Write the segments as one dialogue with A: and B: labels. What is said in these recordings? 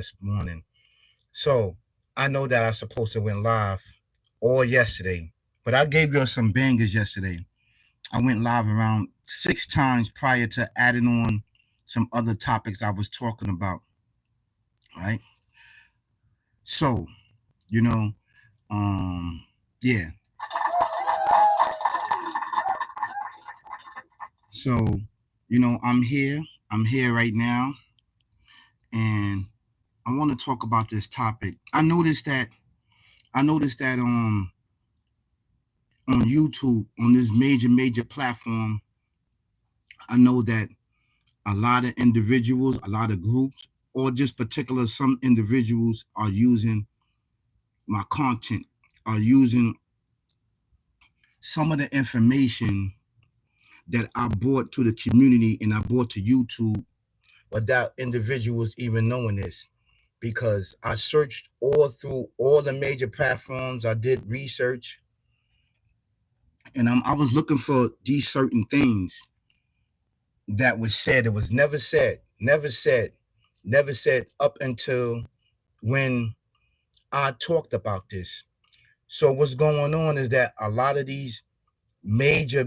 A: this morning. So I know that I'm supposed to went live all yesterday, but I gave you some bangers yesterday. I went live around 6 times prior to adding on some other topics I was talking about. Right. So, you know, um, yeah. So, I'm here. I'm here right now, and I want to talk about this topic. I noticed that on YouTube, on this major platform, I know that a lot of individuals, a lot of groups, or just particular some individuals are using my content, are using some of the information that I brought to the community and I brought to YouTube without individuals even knowing this. Because I searched all through all the major platforms, I did research, and I was looking for these certain things that was said. It was never said up until when I talked about this. So what's going on is that a lot of these major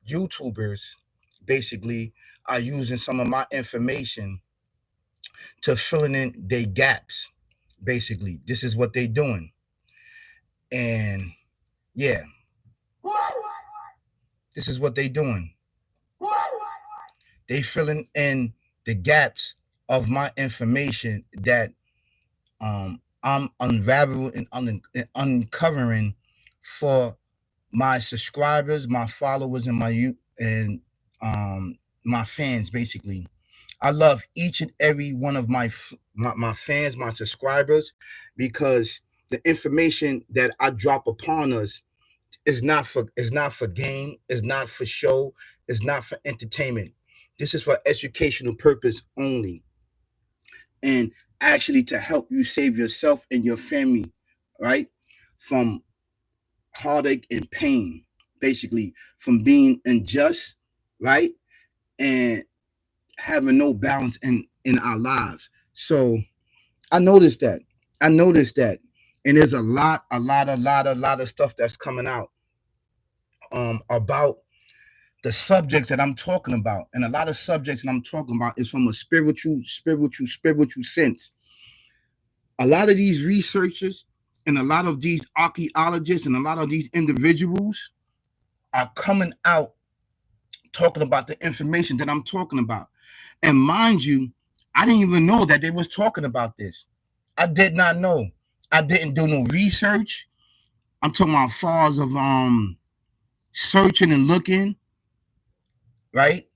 A: YouTubers basically are using some of my information to filling in their gaps. Basically, this is what they're doing. And yeah, this is what they're doing. They filling in the gaps of my information that I'm unraveling and uncovering for my subscribers, my followers, and my fans. Basically, I love each and every one of my fans, my subscribers, because the information that I drop upon us is not for gain, is not for show, is not for entertainment. This is for educational purpose only, and actually to help you save yourself and your family, right, from heartache and pain, basically from being unjust, right, and having no balance in our lives. So I noticed that. I noticed that, and there's a lot of stuff that's coming out about the subjects that I'm talking about, and a lot of subjects that I'm talking about is from a spiritual sense. A lot of these researchers and a lot of these archaeologists and a lot of these individuals are coming out talking about the information that I'm talking about. And mind you, I didn't even know that they was talking about this. I did not know. I didn't do no research. I'm talking about far as of searching and looking, right?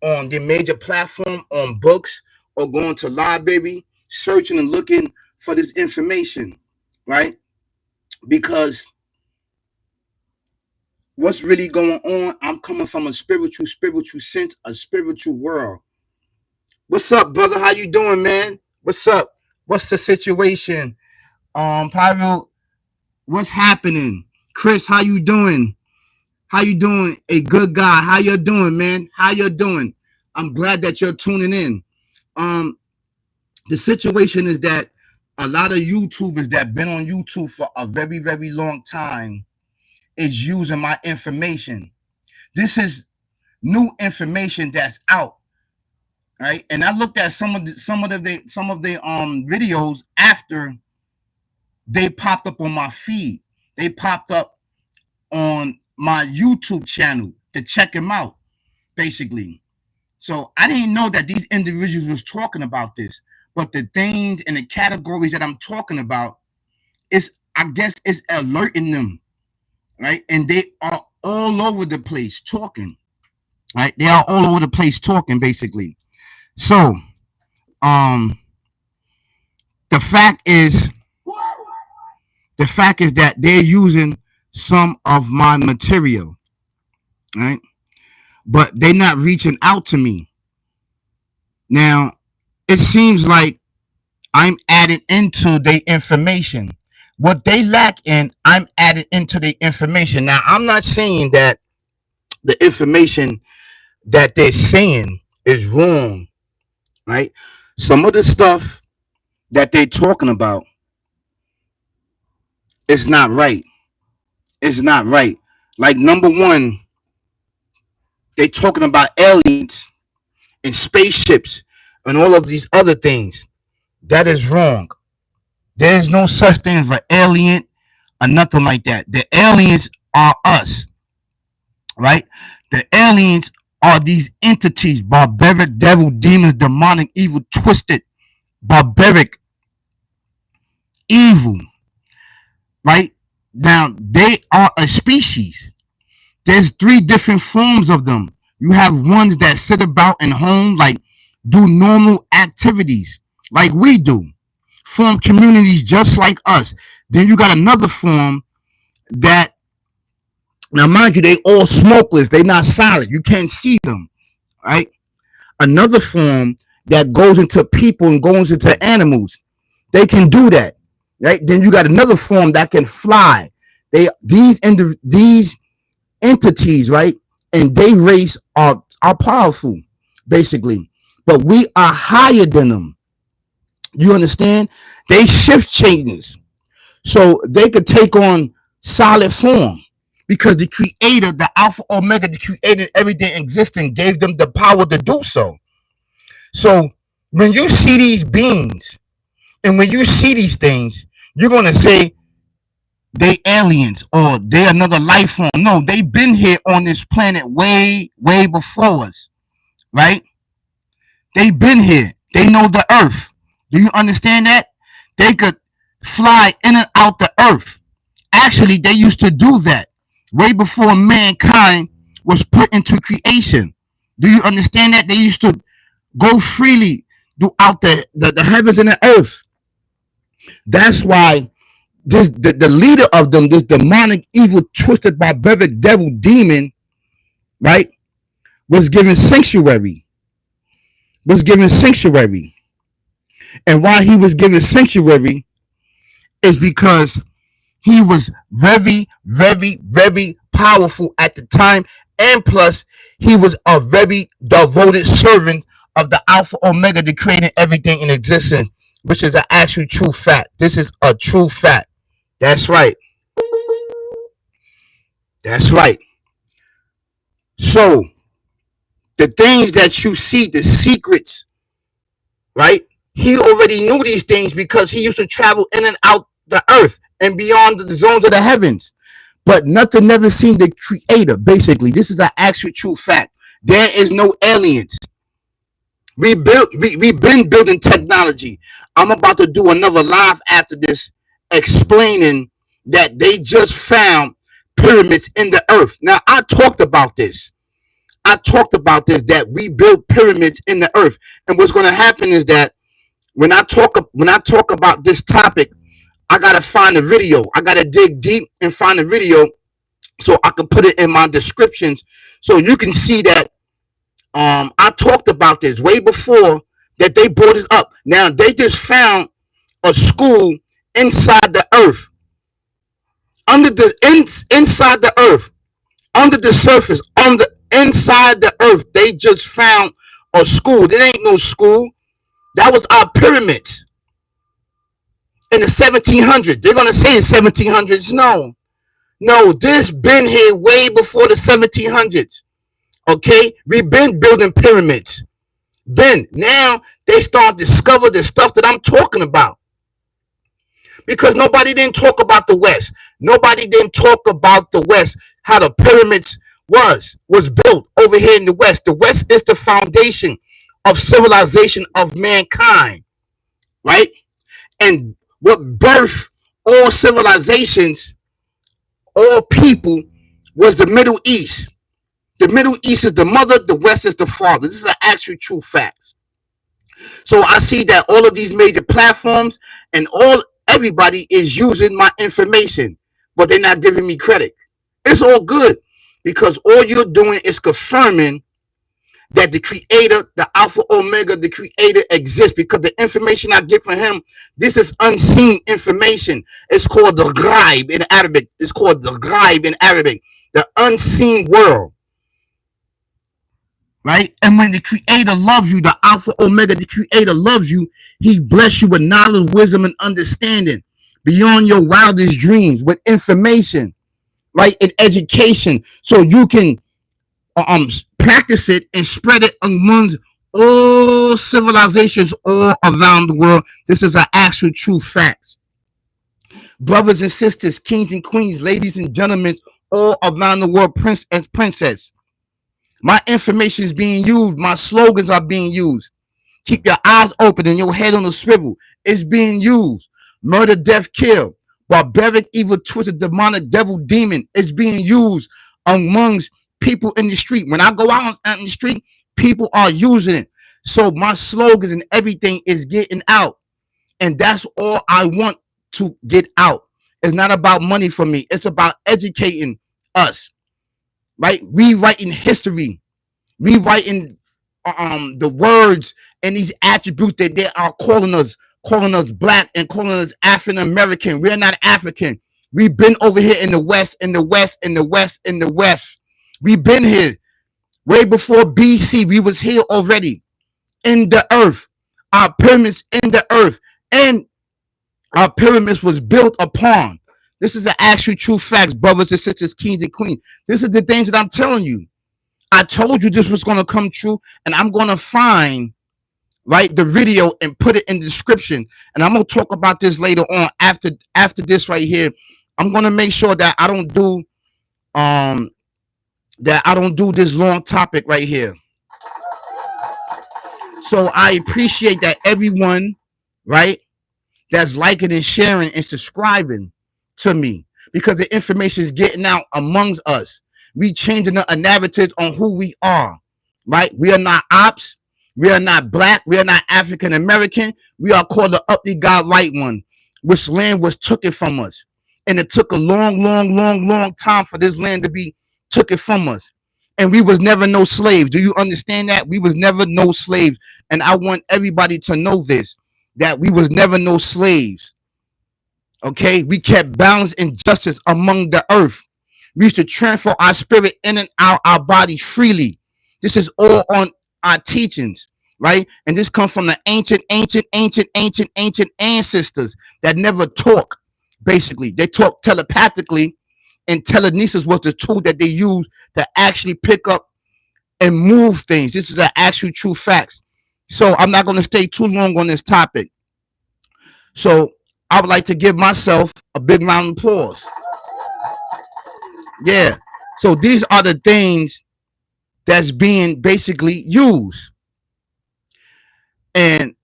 A: On the major platform, on books, or going to library, searching and looking for this information, right? Because what's really going on, I'm coming from a spiritual sense, a spiritual world. What's up, brother? How you doing, man? What's up? What's the situation? Pavel, what's happening? Chris, how you doing? How you doing? A good guy. How you doing, man? How you doing? I'm glad that you're tuning in. Um, the situation is that a lot of YouTubers that been on YouTube for a very long time is using my information. This is new information that's out, right? And I looked at some of the videos after they popped up on my feed. They popped up on my YouTube channel to check them out, basically. So I didn't know that these individuals was talking about this, but the things and the categories that I'm talking about is, I guess, is alerting them, right? And they are all over the place talking, right? They are all over the place talking, basically. So, um, the fact is, the fact is that they're using some of my material, right? But they're not reaching out to me. Now, it seems like I'm adding into their information. What they lack in, I'm adding into the information. Now, I'm not saying that the information that they're saying is wrong, right? Some of the stuff that they talking about is not right. It's not right. Like number one, they talking about aliens and spaceships and all of these other things. That is wrong. There is no such thing as an alien or nothing like that. The aliens are us, right? The aliens are these entities, barbaric, devil, demons, demonic, evil, twisted, barbaric, evil, right? Now, they are a species. There's three different forms of them. You have ones that sit about in homes, like do normal activities, like we do, form communities just like us. Then you got another form that, now mind you, they all smokeless. They not solid. You can't see them, right? Another form that goes into people and goes into animals. They can do that, right? Then you got another form that can fly. These entities, right? And they race are powerful, basically. But we are higher than them. You understand? They shift changes. So they could take on solid form because the creator, the Alpha Omega, the creator, everything existing, gave them the power to do so. So when you see these beings and when you see these things, you're going to say they aliens or they another life form. No, they've been here on this planet way, way before us, right? They've been here. They know the earth. Do you understand that? They could fly in and out the earth. Actually, they used to do that way before mankind was put into creation. Do you understand that? They used to go freely throughout the heavens and the earth. That's why the leader of them, this demonic, evil, twisted, barbaric devil demon, right, was given sanctuary. Was given sanctuary. And why he was given sanctuary is because he was very, very, very powerful at the time. And plus, he was a very devoted servant of the Alpha Omega, the creating everything in existence, which is an actual true fact. This is a true fact. That's right. That's right. So, the things that you see, the secrets, right? He already knew these things because he used to travel in and out the earth and beyond the zones of the heavens. But nothing never seen the creator, basically. This is an actual true fact. There is no aliens. We've been building technology. I'm about to do another live after this explaining that they just found pyramids in the earth. Now, I talked about this. That we build pyramids in the earth. And what's going to happen is that when I talk about this topic, I got to find a video. I got to dig deep and find a video so I can put it in my descriptions so you can see that I talked about this way before that they brought it up. Now, they just found a school inside the earth, inside the earth, under the surface, on the inside the earth. They just found a school. There ain't no school. That was our pyramids in the 1700s. They're gonna say in 1700s. No, this been here way before the 1700s. Okay, we've been building pyramids. Now they start to discover the stuff that I'm talking about. Because nobody didn't talk about the West. Nobody didn't talk about the West, how the pyramids was built over here in the West. The West is the foundation of civilization of mankind, right? And what birthed all civilizations, all people, was the Middle East. The Middle East is the mother, the West is the father. This is an actual true fact. So I see that all of these major platforms and everybody is using my information, but they're not giving me credit. It's all good because all you're doing is confirming that the creator, the Alpha Omega, the creator exists, because the information I get from him, this is unseen information. It's called the ghaib in Arabic. The unseen world. right? And when the Creator loves you, the Alpha Omega, the Creator loves you, He bless you with knowledge, wisdom, and understanding beyond your wildest dreams, with information, right, and education, so you can practice it and spread it amongst all civilizations all around the world. This is an actual true fact. Brothers and sisters, kings and queens, ladies and gentlemen, all around the world, prince and princess. My information is being used. My slogans are being used. Keep your eyes open and your head on a swivel. It's being used. Murder, death, kill. Barbaric, evil, twisted, demonic, devil, demon. It's being used amongst people in the street. When I go out in the street, people are using it. So my slogans and everything is getting out. And that's all I want to get out. It's not about money for me. It's about educating us, right? Rewriting history, rewriting the words and these attributes that they are calling us black and calling us African American. We're not African. We've been over here in the West, in the West, in the West, in the West. We've been here way before BC. We was here already in the earth. Our pyramids in the earth, and our pyramids was built upon. This is the actual true facts, brothers and sisters, kings and queens. This is the things that I'm telling you. I told you this was going to come true, and I'm going to find, right, the video and put it in the description. And I'm going to talk about this later on after this right here. I'm going to make sure that I don't do this long topic right here. So I appreciate that everyone, right, that's liking and sharing and subscribing to me, because the information is getting out amongst us. We changing a narrative on who we are, right? We are not ops. We are not black. We are not African American. We are called the Uply God Right One, which land was taken from us. And it took a long, long, long, long time for this land to be taken from us. And we was never no slaves. Do you understand that? We was never no slaves. And I want everybody to know this, that we was never no slaves. Okay? We kept balance and justice among the earth. We used to transfer our spirit in and out our body freely. This is all on our teachings, right? And this comes from the ancient ancestors that never talk, basically. They talk telepathically, and telekinesis was the tool that they used to actually pick up and move things. This is the actual true facts. So I'm not going to stay too long on this topic. So I would like to give myself a big round of applause. Yeah. So these are the things that's being basically used. And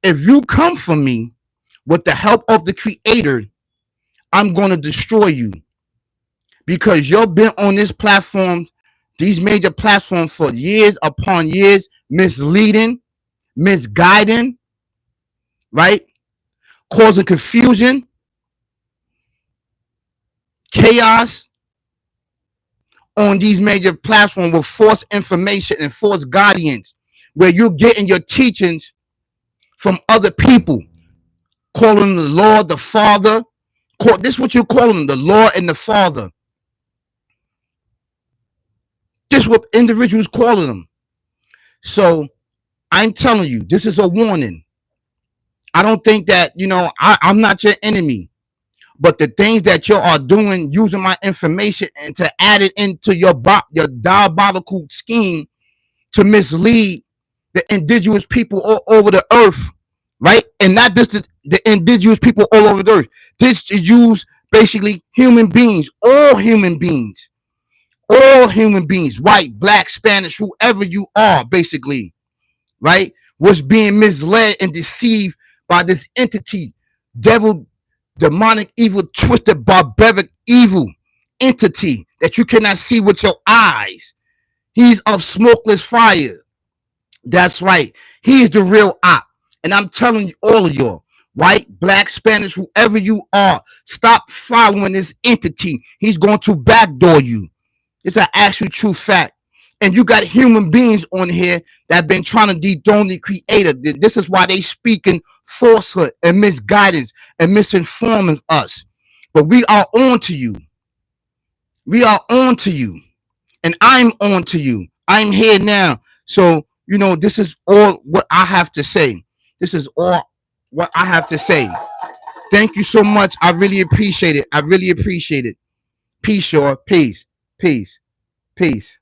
A: if you come from me with the help of the Creator, I'm going to destroy you, because you've been on this platform, these major platforms, for years upon years, misleading, misguiding, right? Causing confusion, chaos on these major platforms with false information and false guardians, where you're getting your teachings from other people, calling the Lord the Father. This is what you're calling them, the Lord and the Father. This is what individuals calling them. So I'm telling you, this is a warning. I don't think that, I'm not your enemy. But the things that you are doing, using my information and to add it into your diabolical scheme to mislead the indigenous people all over the earth, right? And not just the indigenous people all over the earth. This is use basically human beings, all human beings, white, black, Spanish, whoever you are, basically, right? Was being misled and deceived by this entity, devil, demonic, evil, twisted, barbaric, evil entity that you cannot see with your eyes. He's of smokeless fire. That's right. He is the real op. And I'm telling you, all of y'all, white, black, Spanish, whoever you are, stop following this entity. He's going to backdoor you. It's an actual true fact. And you got human beings on here that have been trying to dethrone the Creator. This is why they speaking falsehood and misguidance and misinforming us. But we are on to you. We are on to you. And I'm on to you. I'm here now. So, this is all what I have to say. This is all what I have to say. Thank you so much. I really appreciate it. I really appreciate it. Peace, y'all. Peace. Peace. Peace.